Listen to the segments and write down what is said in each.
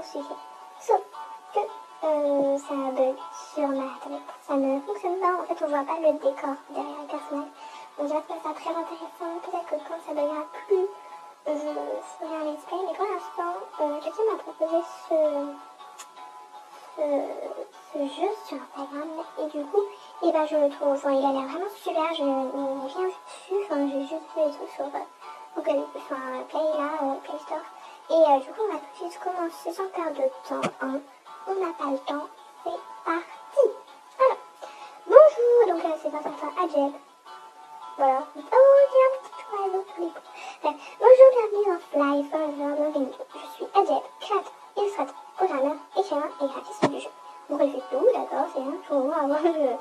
sujet. Sauf que ça bug sur ma tablette. Ça ne fonctionne pas. En fait, on voit pas le décor derrière le personnage. Donc j'ai trouvé ça très intéressant. Peut-être que quand ça buggera plus, je ferai un let's play. Mais pour l'instant, quelqu'un m'a proposé ce jeu sur Instagram. Et du coup, et ben, je le trouve, enfin, il a l'air vraiment super. Je n'ai rien vu dessus. Enfin, j'ai juste vu et tout sur Google, enfin, Play là, Play Store. Et du coup, on va tout de suite commencer sans perdre de temps. Hein. On n'a pas le temps. C'est parti. Alors, bonjour. Donc là, c'est un certain Adjeb. Voilà. Oh, il y a un petit oiseau tous les coups. Bref, bonjour, bienvenue dans Fly Forever Moving. Je suis Adjeb, créateur, illustrateur, programmeur, écrivain et graphiste du jeu. Vous relevez tout, d'accord, c'est un pour avoir le jeu.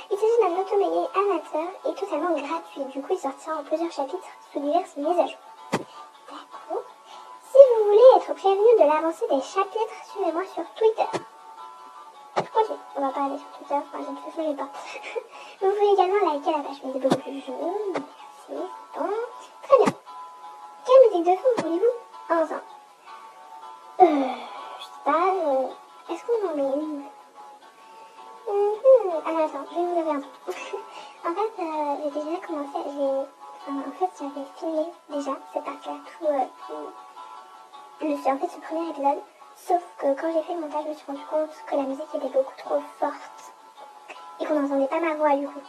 Il s'agit d'un automaillet amateur et totalement gratuit. Du coup, il sortira en plusieurs chapitres sous diverses mises à jour. D'accord. Si vous voulez être prévenu de l'avancée des chapitres, suivez-moi sur Twitter. Ok, on va pas aller sur Twitter, enfin, je ne sais pas. Vous pouvez également liker la page Facebook du jeu. Merci, bon. Très bien. Quelle musique de fond voulez-vous ensemble? Je sais pas, est-ce qu'on en met une? Alors attends, je vais vous ouvrir un truc. En fait, j'ai déjà commencé, en fait, j'avais filmé déjà cette partie-là, en fait, ce premier épisode. Sauf que quand j'ai fait le montage, je me suis rendu compte que la musique était beaucoup trop forte et qu'on n'entendait pas ma voix du coup.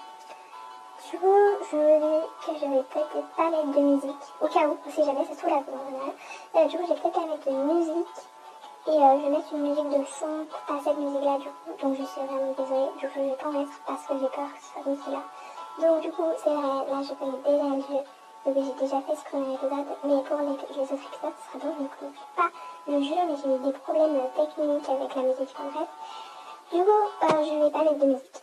Du coup, je me dis que je vais peut-être pas mettre de musique, au cas où, si jamais ça se trouve la voix en général. Du coup, je vais peut-être pas mettre de musique et je vais mettre une musique de fond, pas cette musique-là du coup. Donc je suis vraiment désolée, du coup je vais pas en mettre parce que j'ai peur que ce soit comme cela. Donc du coup, c'est vrai, là je connais déjà le jeu. Donc j'ai déjà fait ce premier épisode, mais pour les autres épisodes, ce sera donc je ne connais pas le jeu, mais j'ai eu des problèmes techniques avec la musique, en bref. Du coup, je ne vais pas mettre de musique,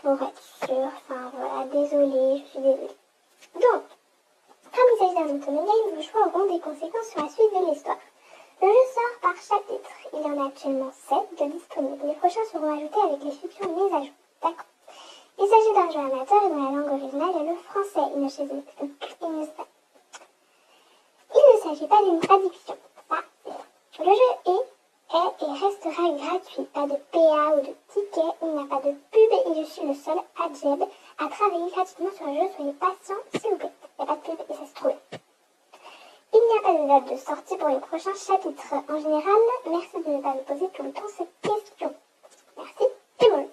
pour être sûre, enfin voilà, désolée, je suis désolée. Donc, comme il s'agit d'un automagame, vos choix auront des conséquences sur la suite de l'histoire. Le jeu sort par chapitre, il y en a actuellement 7 de disponibles, les prochains seront ajoutés avec les futures mises à jour, d'accord. Il s'agit d'un jeu amateur et dont la langue originale est le français. Il ne s'agit pas d'une traduction. Le jeu est et restera gratuit. Pas de PA ou de ticket, il n'y a pas de pub et je suis le seul Adjeb à travailler gratuitement sur le jeu. Soyez patients, s'il vous plaît. Il n'y a pas de pub et ça se trouve. Il n'y a pas de date de sortie pour les prochains chapitres. En général, merci de ne pas me poser tout le temps cette question. Merci et bon.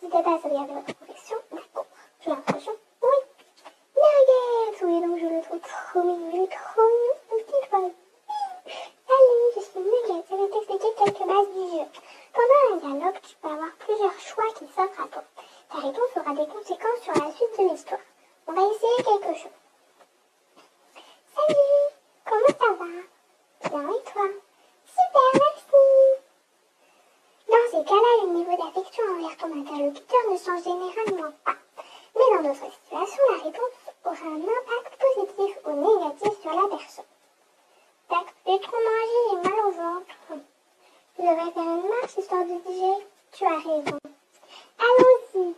N'hésitez pas à sauvegarder votre collection. D'accord. J'ai l'impression. Oui. Nuggets. Oui, donc je le trouve trop mignon. Il est trop mignon, ce petit oiseau. Salut, je suis Nuggets. Je vais t'expliquer quelques bases du jeu. Pendant un dialogue, tu peux avoir plusieurs choix qui s'offrent à toi. Ta réponse aura des conséquences sur la suite de l'histoire. On va essayer quelque chose. Salut, comment ça va? Bien et toi? Super, merci. Dans ces cas-là, le niveau d'affection envers ton interlocuteur ne change généralement pas. Mais dans d'autres situations, la réponse aura un impact positif ou négatif sur la personne. Tac, j'ai trop mangé, j'ai mal au ventre. Je devrais faire une marche histoire de digérer. Tu as raison. Allons-y.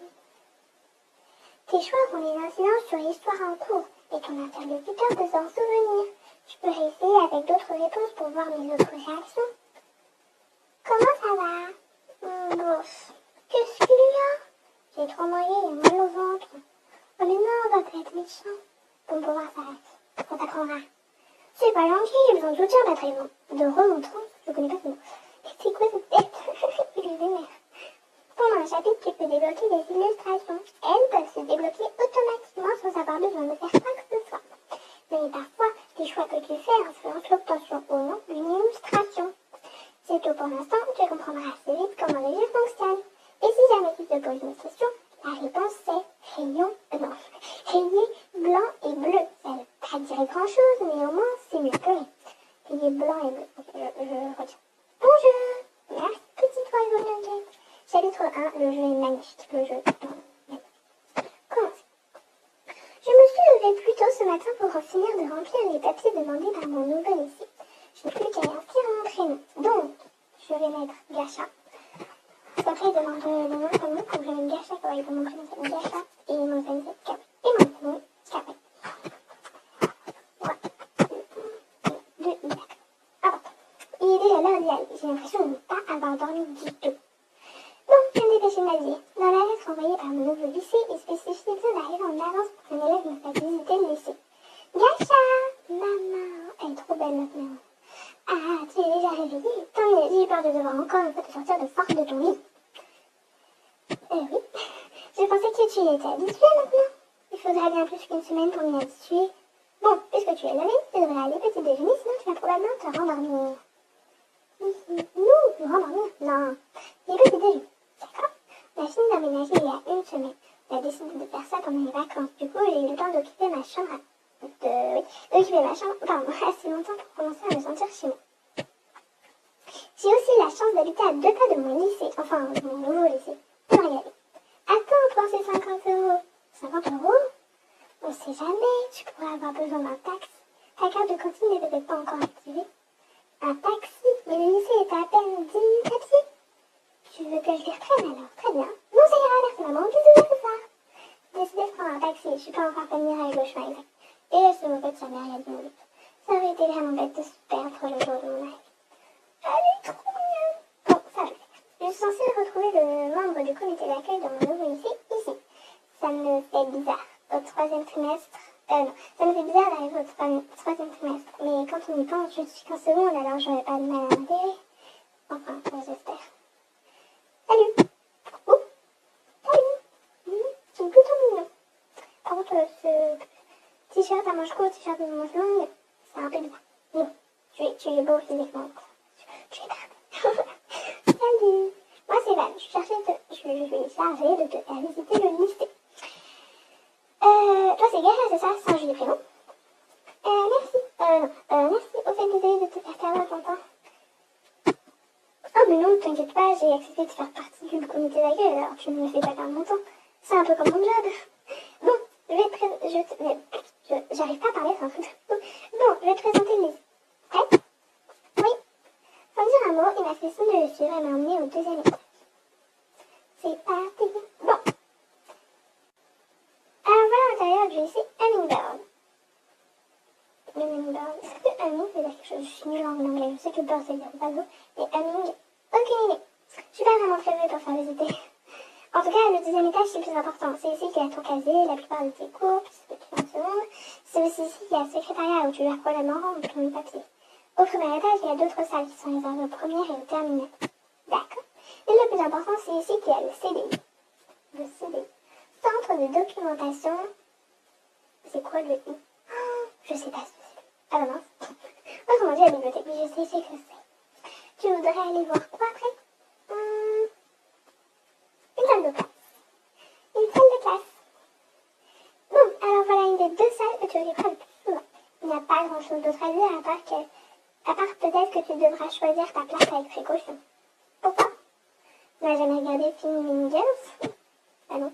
Tes choix auront des incidences sur l'histoire en cours et ton interlocuteur peut s'en souvenir. Tu peux réessayer avec d'autres réponses pour voir mes autres réactions. Comment ça va? Bof. Qu'est-ce qu'il y a? J'ai trop mangé, j'ai mal au ventre. Oh mais non, on va pas être méchant. Bon, pour voir ça reste. On t'apprendra. C'est pas gentil, j'ai besoin de soutien, pas très bon. De remontrance, je connais pas ce mot. C'est quoi cette tête? Il est vénère. Pendant un chapitre, tu peux débloquer des illustrations. Elles peuvent se débloquer automatiquement sans avoir besoin de faire quoi que ce soit. Mais parfois, les choix que tu fais influencent l'obtention ou non d'une illustration. C'est tout pour l'instant, tu comprendras assez vite comment le jeu fonctionne. Et si jamais tu te poses une question, la réponse c'est rayé blanc et bleu. Ça ne veut pas dire grand chose, mais au moins c'est mieux que rien. Rayé blanc et bleu. Ok, je retiens. Bonjour! Merci, petit oiseau Nugget. Chapitre 1, le jeu est magnifique. Le jeu. Commencez. Je me suis levée plus tôt ce matin pour finir de remplir les papiers demandés par mon nouvel ici. Je n'ai plus qu'à y inscrire mon prénom. Donc, je vais mettre Gacha. Parce qu'après, il demande le nom de famille, donc je vais mettre Gacha, quoi. Il demande mon prénom, c'est Gacha, et mon famille, c'est Cap. Et mon prénom, Capet. Voilà. D'accord. Il est déjà l'heure d'y aller. rien du tout. Bon, je vais me dépêcher de m'habiller. Dans la lettre envoyée par mon nouveau lycée, il spécifie bien d'arriver en avance pour qu'un élève me fasse visiter le lycée. Gacha! Maman, elle est trop belle maintenant. Ah, tu es déjà réveillée? Tant mieux, j'ai eu peur de devoir encore une fois te sortir de force de ton lit. Oui. Je pensais que tu y étais habituée maintenant. Il faudra bien plus qu'une semaine pour m'y habituer. Bon, puisque tu es levée, tu devrais aller petit déjeuner, sinon tu vas probablement te rendormir. Nous rendormir? Non. Les petits déjeuners. D'accord? On a fini d'emménager il y a une semaine. On a décidé de faire ça pendant les vacances. Du coup, j'ai eu le temps d'occuper ma chambre. Pardon, assez longtemps pour commencer à me sentir chez moi. J'ai aussi la chance d'habiter à 2 pas de mon lycée, enfin, de mon nouveau lycée. Pour y aller. Attends, pour ces 50 €. 50 €? On sait jamais, tu pourrais avoir besoin d'un taxi. Ta carte de cantine n'est peut-être pas encore activée. Un taxi? Mais le lycée est à peine 10 minutes à pied. Tu veux que je les reprenne alors? Très bien. Non, ça ira, merci maman. Bisous, ce soir. J'ai décidé de prendre un taxi. Je suis pas encore familière avec le chemin exact. Et elle se moquait de sa mère il y a 10 minutes. Ça aurait été vraiment bête de se perdre le jour de mon arrivée. Elle est trop mignonne. Bon, ça va le faire. Je suis censée retrouver le membre du comité d'accueil de mon nouveau lycée ici. Ça me fait bizarre. Au 3e trimestre. Non, ça me fait bizarre d'arriver au 3e trimestre. Mais quand on y pense, je suis qu'en seconde, alors j'aurais pas de mal à m'intégrer. Enfin, j'espère. Salut. Oh, salut. C'est plutôt mignon. Par contre, ce t-shirt à manches courtes, t-shirt de manches longues, c'est un peu bizarre. Mais bon, tu es beau physiquement. Tu es très beau. Salut. Moi, c'est Val. Je suis chargée de te faire visiter le lycée. Toi, c'est Gacha, c'est ça? C'est un joli prénom. Merci. Merci. Au fait, désolé de te faire perdre ton temps. Oh, mais non, t'inquiète pas, j'ai accepté de faire partie du comité d'accueil, alors tu ne me fais pas perdre mon temps. C'est un peu comme mon job. Bon, j'arrive pas à parler sans doute. Bon, je vais te présenter le lycée. Prête? Oui. Sans dire un mot, il m'a fait signe de le suivre et m'a emmené au 2e étage. C'est parti. Bon. Alors voilà l'intérieur du lycée Hummingbird. Hummingbird. Est-ce que Humming veut dire quelque chose? Je suis nulle en anglais. Je sais que bird c'est dire oiseau. Mais Humming, aucune idée. Je suis pas vraiment très douée pour faire visiter. En tout cas, le 2e étage, c'est le plus important. C'est ici qu'il y a ton casier, la plupart de tes cours, puisque tu es en seconde. C'est aussi ici qu'il y a le secrétariat où tu dois probablement rendre ton papier. Au 1er étage, il y a d'autres salles qui sont réservées aux premières et aux terminales. D'accord. Et le plus important, c'est ici qu'il y a le CDI. Le CDI. Centre de documentation. C'est quoi le I? Oh, je sais pas ce que c'est. Ah bah mince. Autrement dit, la bibliothèque, mais je sais ce que c'est. Tu voudrais aller voir quoi après? Une salle de classe. Une salle de classe. Bon, alors voilà une des 2 salles que tu occuperas le plus souvent. Il n'y a pas grand chose d'autre à dire à part peut-être que tu devras choisir ta place avec précaution. Pourquoi? Tu n'as jamais regardé film Mean Girls? Ah non.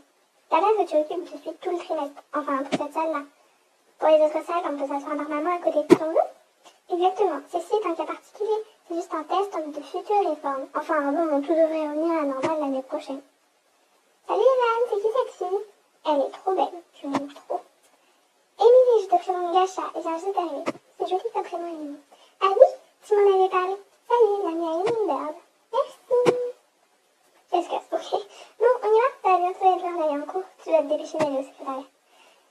Ta place que tu occupes, je suis tout le trimestre. Enfin, pour cette salle-là. Pour les autres salles, on peut s'asseoir normalement à côté de ton dos. Exactement. Ceci est un cas particulier. C'est juste un test de future réforme. Enfin, bon, tout devrait revenir à la normale l'année prochaine. Salut Evan, c'est qui cette fille? Elle est trop belle. Je l'aime trop. Émilie, je te présente Gacha et j'ai juste d'arriver. C'est joli comme prénom, Émilie. Ah oui, tu m'en avais parlé. Salut, l'amie à Hummingbird. Merci. Qu'est-ce que c'est? Ok. Bon, on y va? Ça va bientôt être l'heure d'aller en cours. Tu dois te dépêcher d'aller au secrétariat.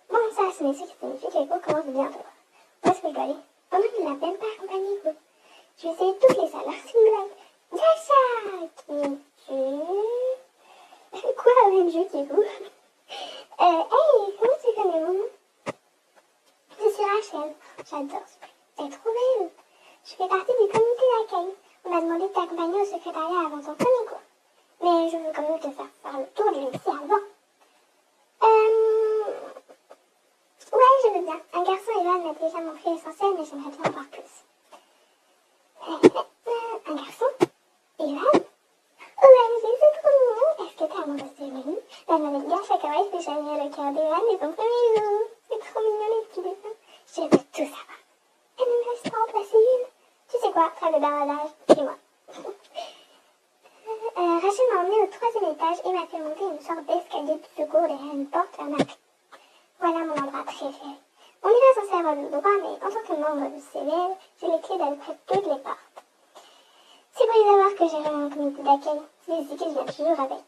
Bon, ça, ce n'est ce qui signifie que les cours commencent bientôt. Où est-ce que je dois aller? Oh non, il ne l'a même pas accompagné, quoi. Je vais essayer toutes les salles. C'est une blague. Gacha! Qui es-tu? Quoi, OMG, qui est vous? Hey, comment tu connais mon nom? Je suis Rachel. J'adore ce prix. Elle est trop belle. Je fais partie du comité d'accueil. On m'a demandé de t'accompagner au secrétariat avant ton premier cours. Mais je veux quand même te faire le tour du lycée avant. Ouais, je veux bien. Un garçon, Evan, m'a déjà montré l'essentiel, mais j'aimerais bien en voir plus. Un garçon? Evan? OMG, c'est trop mignon. Est-ce que t'es amoureuse de lui? Mademoiselle Gacha Kawaii fait chaleur le cœur d'Evan et son premier jour. C'est trop mignon les petits dessins. Je veux tout savoir. Elle ne me laisse pas en placer une. Tu sais quoi? Trêve de bavardage. Suis-moi. Rachel m'a emmené au 3e étage et m'a fait monter une sorte d'escalier de secours derrière une porte à marque. Voilà mon endroit préféré. On n'est pas censé avoir le droit, mais en tant que membre du CVL, j'ai les clés d'à peu près toutes les portes. C'est pour y savoir que j'ai rejoint un comité d'accueil. C'est ici que je viens toujours avec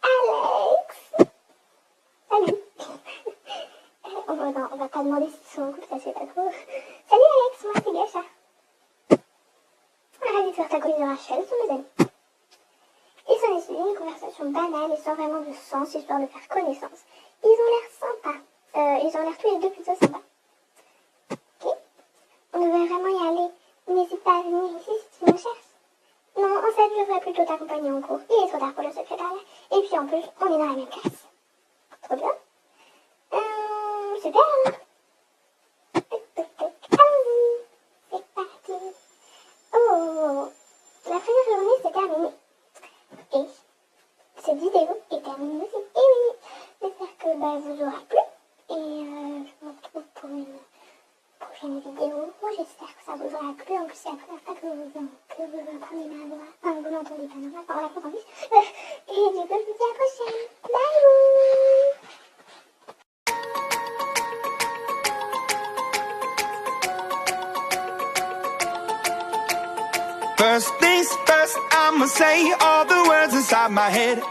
Alex. Salut. On va pas demander si sont en couple, ça c'est pas trop. Salut Alex, moi c'est Gacha. Arrête de faire ta colline de Rachel, ce sont mes amis. Ils sont issus d'une conversation banale et sans vraiment de sens, histoire de faire connaissance. Ils ont l'air sympas. Ils ont l'air tous les deux plutôt sympas. Ok. On devrait vraiment y aller. N'hésite pas à venir ici si tu me cherches. Non, en fait, je devrais plutôt t'accompagner en cours. Il est trop tard pour le secrétariat. Et puis en plus, on est dans la même classe. Trop bien. Super. Allons-y. C'est parti. Oh, la première journée s'est terminée. Et cette vidéo est terminée aussi. Et oui, j'espère que vous aura plu. Et je vous retrouve pour une prochaine vidéo. J'espère que ça vous aura plu. En plus, c'est la première fois que vous apprenez ma voix. Enfin, vous l'entendez pas normal. On la comprend plus. Et du coup, je vous dis à la prochaine. Bye. First things first, I'ma say all the words inside my head.